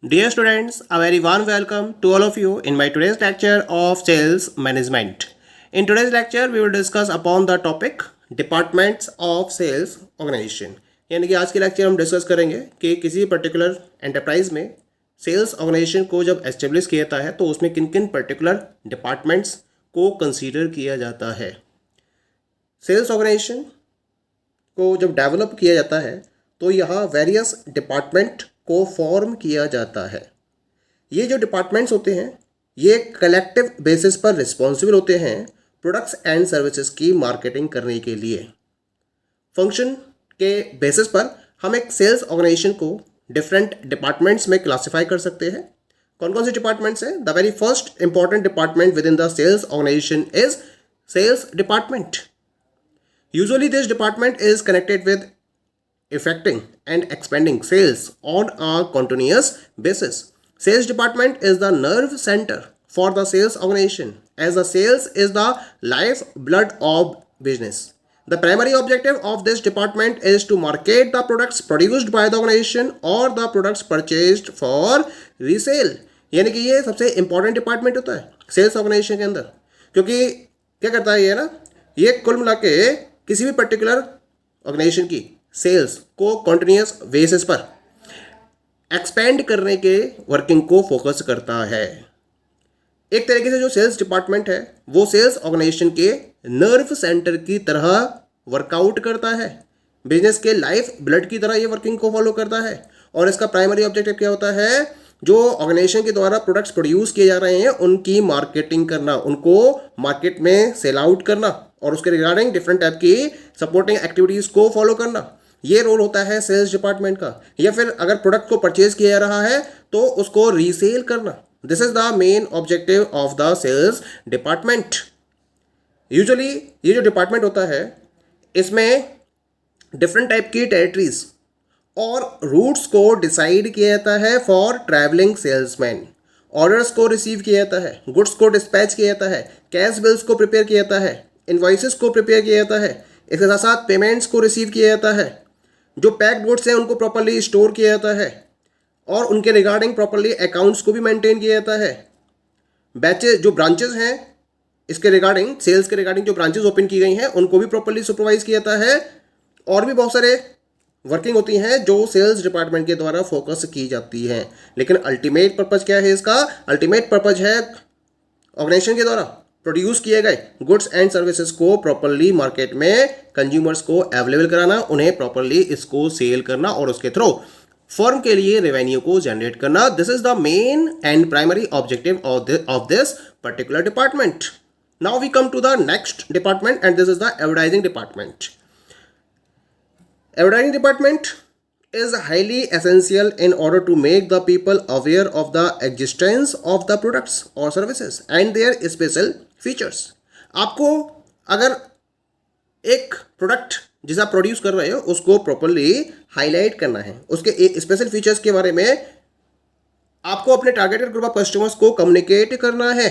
Dear students, a very warm welcome to all of you in my today's lecture of sales management. In today's lecture, we will discuss upon the topic departments of sales organization. यानी कि आज के lecture हम discuss करेंगे कि किसी particular enterprise में sales organisation को जब एस्टेब्लिश किया जाता है तो उसमें किन किन पर्टिकुलर डिपार्टमेंट्स को कंसीडर किया जाता है। सेल्स ऑर्गेनाइजेशन को जब डेवलप किया जाता है तो यहाँ वेरियस डिपार्टमेंट को फॉर्म किया जाता है। ये जो डिपार्टमेंट्स होते हैं ये कलेक्टिव बेसिस पर रिस्पॉन्सिबल होते हैं प्रोडक्ट्स एंड सर्विसेज की मार्केटिंग करने के लिए। फंक्शन के बेसिस पर हम एक सेल्स ऑर्गेनाइजेशन को डिफरेंट डिपार्टमेंट्स में क्लासिफाई कर सकते हैं। कौन कौन से डिपार्टमेंट्स हैं? The very first important department within the sales organisation is sales department. Usually this department is connected with effecting and expanding sales on a continuous basis. Sales department is the nerve center for the sales organization as the sales is the lifeblood of business. The primary objective of this department is to market the products produced by the organization or the products purchased for resale. यानी कि ये सबसे important department होता है sales organisation के अंदर, क्योंकि क्या करता है ये ना, ये कुल मिला के किसी भी पर्टिकुलर ऑर्गेनाइजेशन की सेल्स को कॉन्टिन्यूस बेसिस पर एक्सपेंड करने के वर्किंग को फोकस करता है। एक तरीके से जो सेल्स डिपार्टमेंट है वो सेल्स ऑर्गेनाइजेशन के नर्व सेंटर की तरह वर्कआउट करता है, बिजनेस के लाइफ ब्लड की तरह ये वर्किंग को फॉलो करता है। और इसका प्राइमरी ऑब्जेक्टिव क्या होता है? जो ऑर्गेनाइजेशन के द्वारा प्रोडक्ट्स प्रोड्यूस किए जा रहे हैं उनकी मार्केटिंग करना, उनको मार्केट में सेल आउट करना और उसके रिगार्डिंग डिफरेंट टाइप की सपोर्टिंग एक्टिविटीज़ को फॉलो करना। ये रोल होता है सेल्स डिपार्टमेंट का। या फिर अगर प्रोडक्ट को परचेज किया जा रहा है तो उसको रीसेल करना। This is the main objective of the sales department. Usually ये जो डिपार्टमेंट होता है इसमें डिफरेंट टाइप की टेरिटरीज और रूट्स को डिसाइड किया जाता है फॉर ट्रैवलिंग सेल्समैन। ऑर्डर्स को रिसीव किया जाता है, गुड्स को डिस्पैच किया जाता है, कैश बिल्स को प्रिपेयर किया जाता है, इनवॉइसेस को प्रिपेयर किया जाता है, इसके साथ साथ पेमेंट्स को रिसीव किया जाता है, जो पैक्ड गुड्स हैं उनको प्रॉपर्ली स्टोर किया जाता है और उनके रिगार्डिंग प्रॉपर्ली अकाउंट्स को भी मेंटेन किया जाता है। बैचेस जो ब्रांचेस हैं इसके रिगार्डिंग, सेल्स के रिगार्डिंग जो ब्रांचेस ओपन की गई हैं उनको भी प्रॉपर्ली सुपरवाइज किया जाता है। और भी बहुत सारे वर्किंग होती हैं जो सेल्स डिपार्टमेंट के द्वारा फोकस की जाती हैं। लेकिन अल्टीमेट पर्पज़ क्या है इसका? अल्टीमेट पर्पज़ है ऑर्गेनाइजेशन के द्वारा प्रोड्यूस किए गए गुड्स एंड सर्विसेज को प्रॉपर्ली मार्केट में कंज्यूमर्स को अवेलेबल कराना, उन्हें प्रॉपर्ली इसको सेल करना और उसके थ्रू फर्म के लिए रेवेन्यू को जनरेट करना। This is the main and primary objective of this particular department. Now we come to the next department and this is the advertising department. Advertising department is highly essential in order to make the people aware of the existence of the products or services and their special features. आपको अगर एक product जिसे आप produce कर रहे हो उसको properly highlight करना है, उसके स्पेशल फीचर्स के बारे में आपको अपने टारगेटेड ग्रुप ऑफ कस्टमर्स को कम्युनिकेट करना है,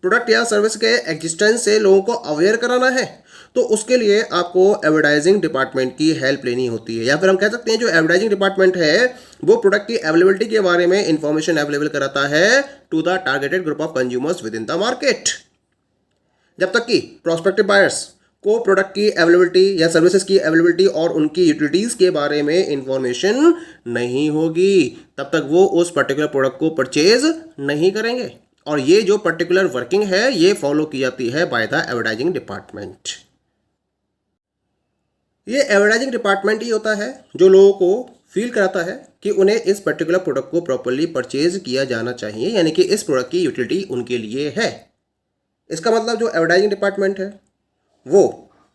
प्रोडक्ट या सर्विस के एग्जिस्टेंस से लोगों को अवेयर कराना है, तो उसके लिए आपको एडवर्टाइजिंग डिपार्टमेंट की हेल्प लेनी होती है। या फिर हम कह सकते हैं जो एडवर्टाइजिंग डिपार्टमेंट है वो प्रोडक्ट की अवेलेबिलिटी के बारे में इंफॉर्मेशन अवेलेबल कराता है to the targeted group of consumers within the market. जब तक कि प्रोस्पेक्टिव बायर्स को प्रोडक्ट की अवेलेबिलिटी या सर्विसेज की अवेलेबिलिटी और उनकी यूटिलिटीज़ के बारे में इंफॉर्मेशन नहीं होगी तब तक वो उस पर्टिकुलर प्रोडक्ट को परचेज नहीं करेंगे। और ये जो पर्टिकुलर वर्किंग है ये फॉलो की जाती है बाय द एडवर्टाइजिंग डिपार्टमेंट। ये एडवर्टाइजिंग डिपार्टमेंट ही होता है जो लोगों को फील कराता है कि उन्हें इस पर्टिकुलर प्रोडक्ट को प्रॉपर्ली परचेज किया जाना चाहिए, यानी कि इस प्रोडक्ट की यूटिलिटी उनके लिए है। इसका मतलब जो एडवर्टाइजिंग डिपार्टमेंट है वो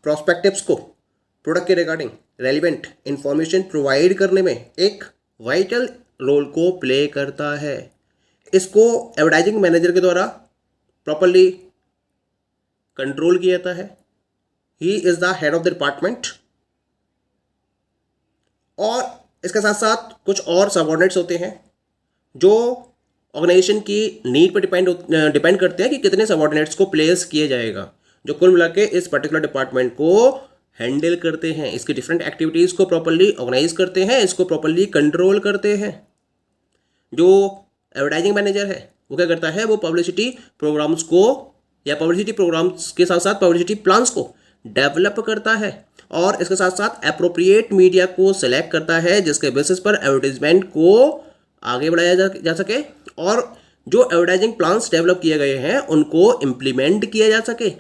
प्रोस्पेक्टिव्स को प्रोडक्ट के रिगार्डिंग रेलिवेंट इंफॉर्मेशन प्रोवाइड करने में एक वाइटल रोल को प्ले करता है। इसको एडवर्टाइजिंग मैनेजर के द्वारा प्रॉपर्ली कंट्रोल किया जाता है। He is the head of the department. और इसके साथ साथ कुछ और सबऑर्डिनेट्स होते हैं जो ऑर्गेनाइजेशन की नीड पर डिपेंड करते हैं कि कितने सबऑर्डिनेट्स को प्लेस किया जाएगा, जो कुल मिला के इस पर्टिकुलर डिपार्टमेंट को हैंडल करते हैं, इसकी डिफरेंट एक्टिविटीज़ को प्रॉपर्ली ऑर्गेनाइज करते हैं, इसको प्रॉपर्ली कंट्रोल करते हैं। जो एडवर्टाइजिंग मैनेजर है वो क्या करता है, वो पब्लिसिटी प्रोग्राम्स को या पब्लिसिटी प्रोग्राम्स के साथ साथ पब्लिसिटी प्लान्स को डेवलप करता है और इसके साथ साथ एप्रोप्रिएट मीडिया को सेलेक्ट करता है जिसके बेसिस पर एडवर्टीजमेंट को आगे बढ़ाया जा सके और जो एडवर्टाइजिंग प्लान्स डेवलप किए गए हैं उनको इम्प्लीमेंट किया जा सके।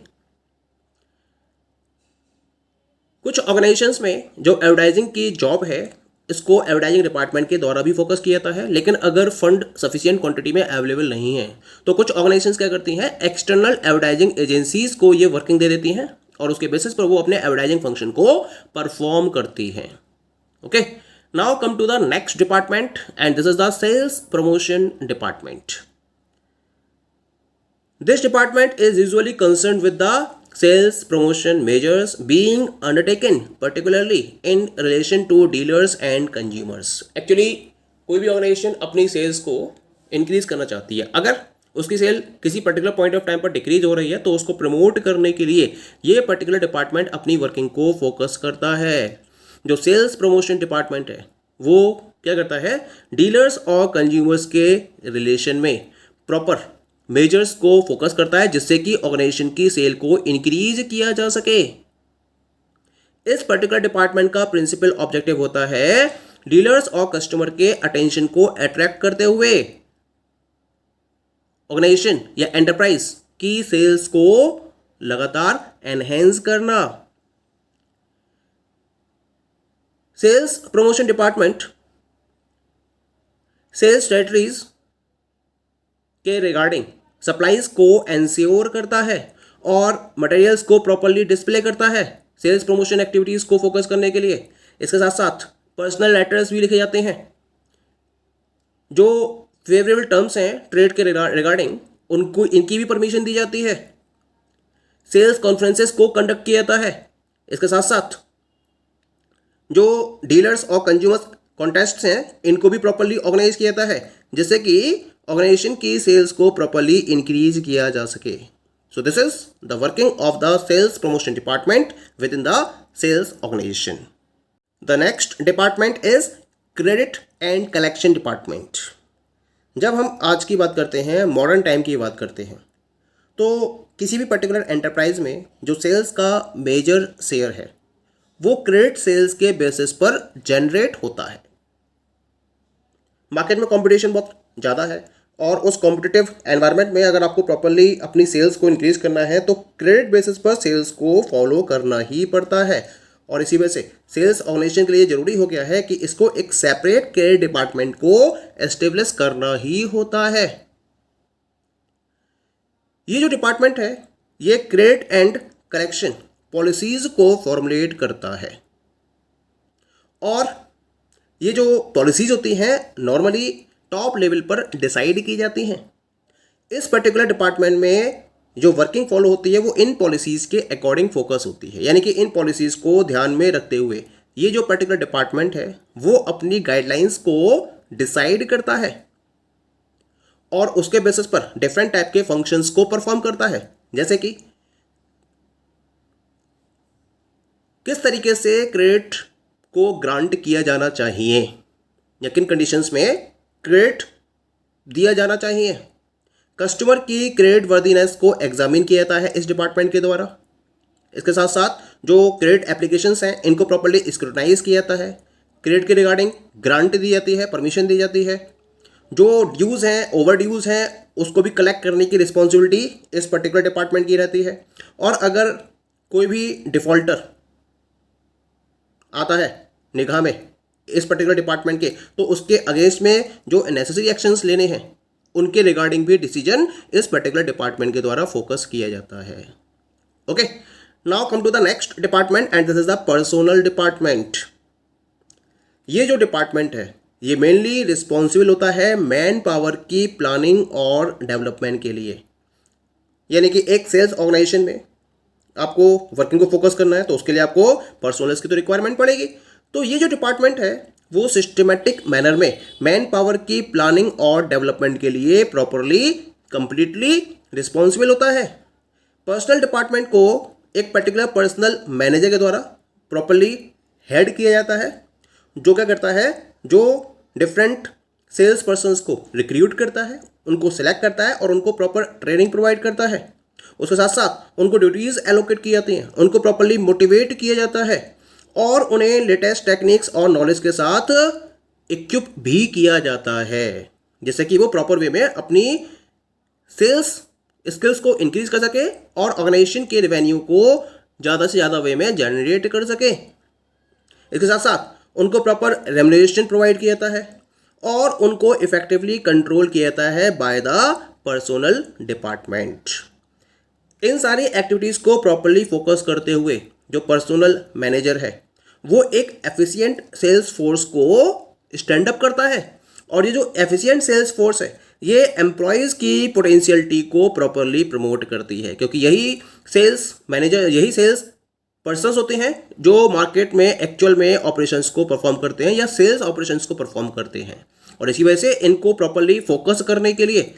कुछ ऑर्गेनाइजेशंस में जो एडवर्टाइजिंग की जॉब है इसको एडवर्टाइजिंग डिपार्टमेंट के द्वारा भी फोकस किया जाता है, लेकिन अगर फंड सफिशिएंट क्वांटिटी में अवेलेबल नहीं है तो कुछ ऑर्गेनाइजेशंस क्या करती हैं, एक्सटर्नल एडवर्टाइजिंग एजेंसीज को ये वर्किंग दे देती हैं और उसके बेसिस पर वो अपने एडवर्टाइजिंग फंक्शन को परफॉर्म करती हैं। Okay, now come to the next department and this is the sales promotion department. This department is usually concerned with the sales promotion measures being undertaken particularly in relation to dealers and consumers। Actually कोई भी organisation अपनी sales को increase करना चाहती है, अगर उसकी cell किसी पर्टिकुलर पॉइंट ऑफ टाइम पर डिक्रीज हो रही है तो उसको प्रमोट करने के लिए ये पर्टिकुलर डिपार्टमेंट अपनी वर्किंग को फोकस करता है। जो सेल्स प्रमोशन डिपार्टमेंट है वो क्या करता है, डीलर्स और कंज्यूमर्स के रिलेशन में प्रॉपर मेजर्स को फोकस करता है जिससे कि ऑर्गेनाइजेशन की सेल को इंक्रीज किया जा सके। इस पर्टिकुलर डिपार्टमेंट का प्रिंसिपल ऑब्जेक्टिव होता है डीलर्स और कस्टमर के अटेंशन को अट्रैक्ट करते हुए ऑर्गेनाइजेशन या एंटरप्राइज की सेल्स को लगातार एनहेंस करना। Sales promotion department sales territories के रिगार्डिंग सप्लाईज को एंश्योर करता है और मटेरियल्स को प्रॉपर्ली डिस्प्ले करता है सेल्स प्रमोशन एक्टिविटीज़ को फोकस करने के लिए। इसके साथ साथ पर्सनल लेटर्स भी लिखे जाते हैं, जो फेवरेबल टर्म्स हैं ट्रेड के रिगार्डिंग उनको इनकी भी परमिशन दी जाती है। सेल्स कॉन्फ्रेंसेस को कंडक्ट किया जाता है। इसके साथ साथ जो डीलर्स और कंज्यूमर्स कॉन्टेस्ट्स हैं इनको भी प्रॉपर्ली ऑर्गेनाइज किया जाता है जिससे कि ऑर्गेनाइजेशन की सेल्स को प्रॉपर्ली इंक्रीज किया जा सके। So this is the working of the sales promotion department within the sales organisation. The next department is credit and collection department. जब हम आज की बात करते हैं, मॉडर्न टाइम की बात करते हैं, तो किसी भी पर्टिकुलर एंटरप्राइज में जो सेल्स का मेजर शेयर है वो क्रेडिट सेल्स के बेसिस पर जनरेट होता है। मार्केट में कंपटीशन बहुत ज़्यादा है और उस कॉम्पिटिटिव एनवायरनमेंट में अगर आपको प्रॉपर्ली अपनी सेल्स को इंक्रीज करना है तो क्रेडिट बेसिस पर सेल्स को फॉलो करना ही पड़ता है और इसी वजह से सेल्स ऑर्गेनाइजेशन के लिए ज़रूरी हो गया है कि इसको एक सेपरेट क्रेडिट डिपार्टमेंट को एस्टेब्लिश करना ही होता है। ये जो डिपार्टमेंट है ये क्रेडिट एंड कलेक्शन पॉलिसीज को फॉर्मुलेट करता है और ये जो पॉलिसीज होती हैं नॉर्मली टॉप लेवल पर डिसाइड की जाती हैं। इस पर्टिकुलर डिपार्टमेंट में जो वर्किंग फॉलो होती है वो इन पॉलिसीज़ के अकॉर्डिंग फोकस होती है, यानी कि इन पॉलिसीज़ को ध्यान में रखते हुए ये जो पर्टिकुलर डिपार्टमेंट है वो अपनी गाइडलाइंस को डिसाइड करता है और उसके बेसिस पर डिफरेंट टाइप के फंक्शंस को परफॉर्म करता है, जैसे कि किस तरीके से क्रेडिट को ग्रांट किया जाना चाहिए या किन कंडीशंस में क्रेडिट दिया जाना चाहिए। कस्टमर की क्रेडिट वर्दीनेस को एग्जामिन किया जाता है इस डिपार्टमेंट के द्वारा। इसके साथ साथ जो क्रेडिट एप्लीकेशंस हैं इनको प्रॉपर्ली स्क्रूटनाइज किया जाता है। क्रेडिट के रिगार्डिंग ग्रांट दी जाती है, परमिशन दी जाती है। जो ड्यूज़ हैं, ओवर ड्यूज़ हैं, उसको भी कलेक्ट करने की रिस्पॉन्सिबिलिटी इस पर्टिकुलर डिपार्टमेंट की रहती है। और अगर कोई भी डिफ़ॉल्टर आता है निगाह में इस पर्टिकुलर डिपार्टमेंट के तो उसके अगेंस्ट में जो नेसेसरी एक्शंस लेने हैं उनके रिगार्डिंग भी डिसीजन इस पर्टिकुलर डिपार्टमेंट के द्वारा फोकस किया जाता है। Okay, now come to the next department and this is the personnel department. ये जो डिपार्टमेंट है ये मेनली रिस्पॉन्सिबल होता है मैन पावर की प्लानिंग और डेवलपमेंट के लिए, यानी कि एक सेल्स ऑर्गेनाइजेशन में आपको वर्किंग को फोकस करना है तो उसके लिए आपको पर्सोनल्स की तो रिक्वायरमेंट पड़ेगी। तो ये जो डिपार्टमेंट है वो सिस्टमेटिक मैनर में मैन पावर की प्लानिंग और डेवलपमेंट के लिए प्रॉपरली कंप्लीटली रिस्पॉन्सिबल होता है। पर्सनल डिपार्टमेंट को एक पर्टिकुलर पर्सनल मैनेजर के द्वारा प्रॉपरली हेड किया जाता है, जो क्या करता है, जो डिफरेंट सेल्स पर्सन्स को रिक्रूट करता है, उनको सिलेक्ट करता है और उनको प्रॉपर ट्रेनिंग प्रोवाइड करता है। उसके साथ साथ उनको ड्यूटीज़ एलोकेट की जाती हैं, उनको प्रॉपरली मोटिवेट किया जाता है और उन्हें लेटेस्ट टेक्निक्स और नॉलेज के साथ इक्विप भी किया जाता है, जिससे कि वो प्रॉपर वे में अपनी सेल्स स्किल्स को इंक्रीज कर सके और ऑर्गेनाइजेशन के रेवेन्यू को ज़्यादा से ज़्यादा वे में जनरेट कर सके। इसके साथ साथ उनको प्रॉपर रेम्युनरेशन प्रोवाइड किया जाता है और उनको इफेक्टिवली कंट्रोल किया जाता है बाय द पर्सोनल डिपार्टमेंट। इन सारी एक्टिविटीज़ को प्रॉपरली फोकस करते हुए जो पर्सोनल मैनेजर है वो एक एफिशिएंट सेल्स फोर्स को स्टैंड अप करता है और ये जो एफिशिएंट सेल्स फोर्स है ये एम्प्लॉयज़ की पोटेंशियलिटी को प्रॉपरली प्रमोट करती है, क्योंकि यही सेल्स मैनेजर, यही सेल्स पर्सन्स होते हैं जो मार्केट में एक्चुअल में ऑपरेशंस को परफॉर्म करते हैं या सेल्स ऑपरेशंस को परफॉर्म करते हैं। और इसी वजह से इनको प्रॉपरली फोकस करने के लिए,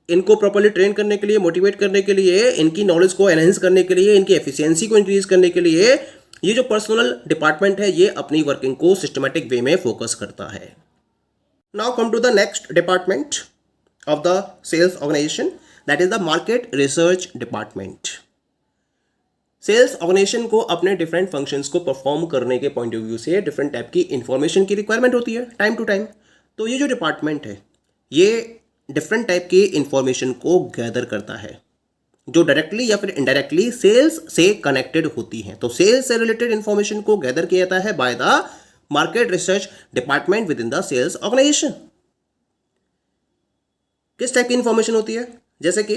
इनको प्रॉपरली ट्रेन करने के लिए, मोटिवेट करने के लिए, इनकी नॉलेज को एनहेंस करने के लिए, इनकी एफिशिएंसी को इंक्रीज करने के लिए ये जो पर्सनल डिपार्टमेंट है ये अपनी वर्किंग को सिस्टमैटिक वे में फोकस करता है। Now come to the next department of the sales organisation, that is the market research department. Sales organisation को अपने डिफरेंट फंक्शंस को परफॉर्म करने के पॉइंट ऑफ व्यू से डिफरेंट टाइप की इंफॉर्मेशन की रिक्वायरमेंट होती है टाइम टू टाइम। तो ये जो डिपार्टमेंट है ये डिफरेंट टाइप की इंफॉर्मेशन को गैदर करता है जो डायरेक्टली या फिर इनडायरेक्टली सेल्स से कनेक्टेड होती हैं। तो सेल्स से रिलेटेड इंफॉर्मेशन को गैदर किया जाता है by the market research department within the sales organisation. किस टाइप की इंफॉर्मेशन होती है? जैसे कि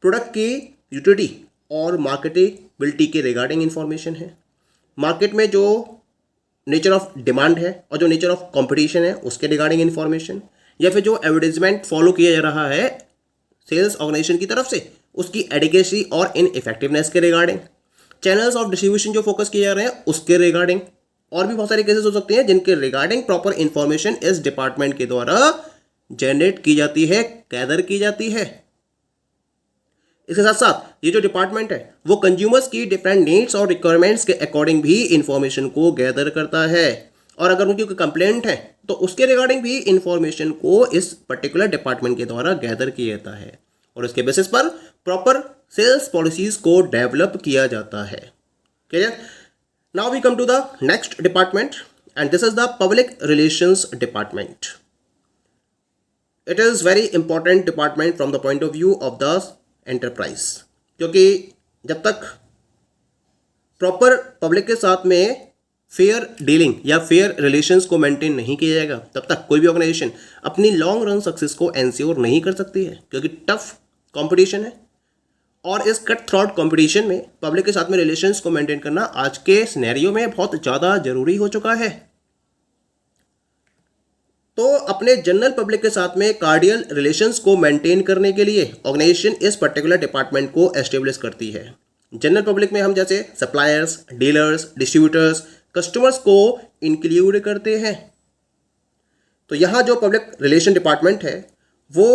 प्रोडक्ट की यूटिलिटी और मार्केटेबिलिटी के रिगार्डिंग इंफॉर्मेशन है, मार्केट में जो नेचर ऑफ डिमांड है और जो नेचर ऑफ कंपटीशन है उसके रिगार्डिंग इंफॉर्मेशन, या फिर जो एडवर्टाइजमेंट फॉलो किया जा रहा है सेल्स ऑर्गेनाइजेशन की तरफ से उसकी एडिकेसी और इन इफेक्टिवनेस के रिगार्डिंग, चैनल्स ऑफ डिस्ट्रीब्यूशन जो फोकस किए जा रहे हैं उसके रिगार्डिंग, और भी बहुत सारे केसेस हो सकते हैं जिनके रिगार्डिंग प्रॉपर इंफॉर्मेशन इस डिपार्टमेंट के द्वारा जनरेट की जाती है, गैदर की जाती है। इसके साथ साथ ये जो डिपार्टमेंट है वो कंज्यूमर्स की डिफरेंट नीड्स और रिक्वायरमेंट्स के अकॉर्डिंग भी इंफॉर्मेशन को गैदर करता है, और अगर उनकी कोई कंप्लेंट है तो उसके रिगार्डिंग भी इंफॉर्मेशन को इस पर्टिकुलर डिपार्टमेंट के द्वारा गैदर किया जाता है और उसके बेसिस पर प्रॉपर सेल्स पॉलिसीज को डेवलप किया जाता है। Clear? Now we come to the next department and this is the public relations department. It is very important department from the point of view of the enterprise, क्योंकि जब तक proper public के साथ में fair dealing या fair relations को maintain नहीं किया जाएगा तब तक कोई भी ऑर्गेनाइजेशन अपनी लॉन्ग रन सक्सेस को एंश्योर नहीं कर सकती है, क्योंकि टफ कंपटीशन है और इस कट थ्रॉट कंपटीशन में पब्लिक के साथ में रिलेशंस को मेंटेन करना आज के सिनेरियो में बहुत ज़्यादा जरूरी हो चुका है। तो अपने जनरल पब्लिक के साथ में कार्डियल रिलेशंस को मेंटेन करने के लिए ऑर्गेनाइजेशन इस पर्टिकुलर डिपार्टमेंट को एस्टेब्लिश करती है। जनरल पब्लिक में हम जैसे सप्लायर्स, डीलर्स, डिस्ट्रीब्यूटर्स, कस्टमर्स को इंक्लूड करते हैं। तो यहाँ जो पब्लिक रिलेशन डिपार्टमेंट है वो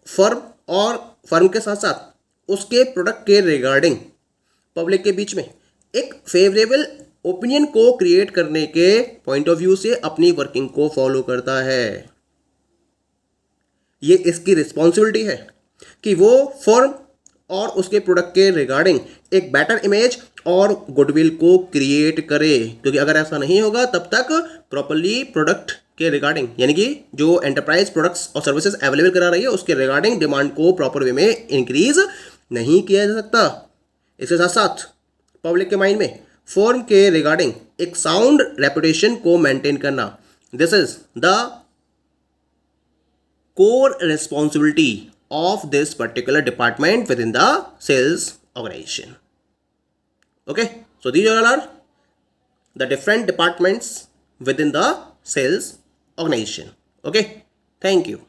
फर्म और फर्म के साथ साथ उसके प्रोडक्ट के रिगार्डिंग पब्लिक के बीच में एक फेवरेबल ओपिनियन को क्रिएट करने के पॉइंट ऑफ व्यू से अपनी वर्किंग को फॉलो करता है। ये इसकी रिस्पॉन्सिबिलिटी है कि वो फर्म और उसके प्रोडक्ट के रिगार्डिंग एक बेटर इमेज और गुडविल को क्रिएट करे, क्योंकि अगर ऐसा नहीं होगा तब तक प्रॉपरली प्रोडक्ट के रिगार्डिंग, यानी कि जो एंटरप्राइज प्रोडक्ट्स और सर्विसेज अवेलेबल करा रही है उसके रिगार्डिंग डिमांड को प्रॉपर वे में इंक्रीज नहीं किया जा सकता। इसके साथ साथ पब्लिक के माइंड में फर्म के रिगार्डिंग एक साउंड रेपुटेशन को मेंटेन करना, this is the core responsibility of this particular department within the sales organization. Okay, so these all are the different departments within the sales organization. Okay, thank you.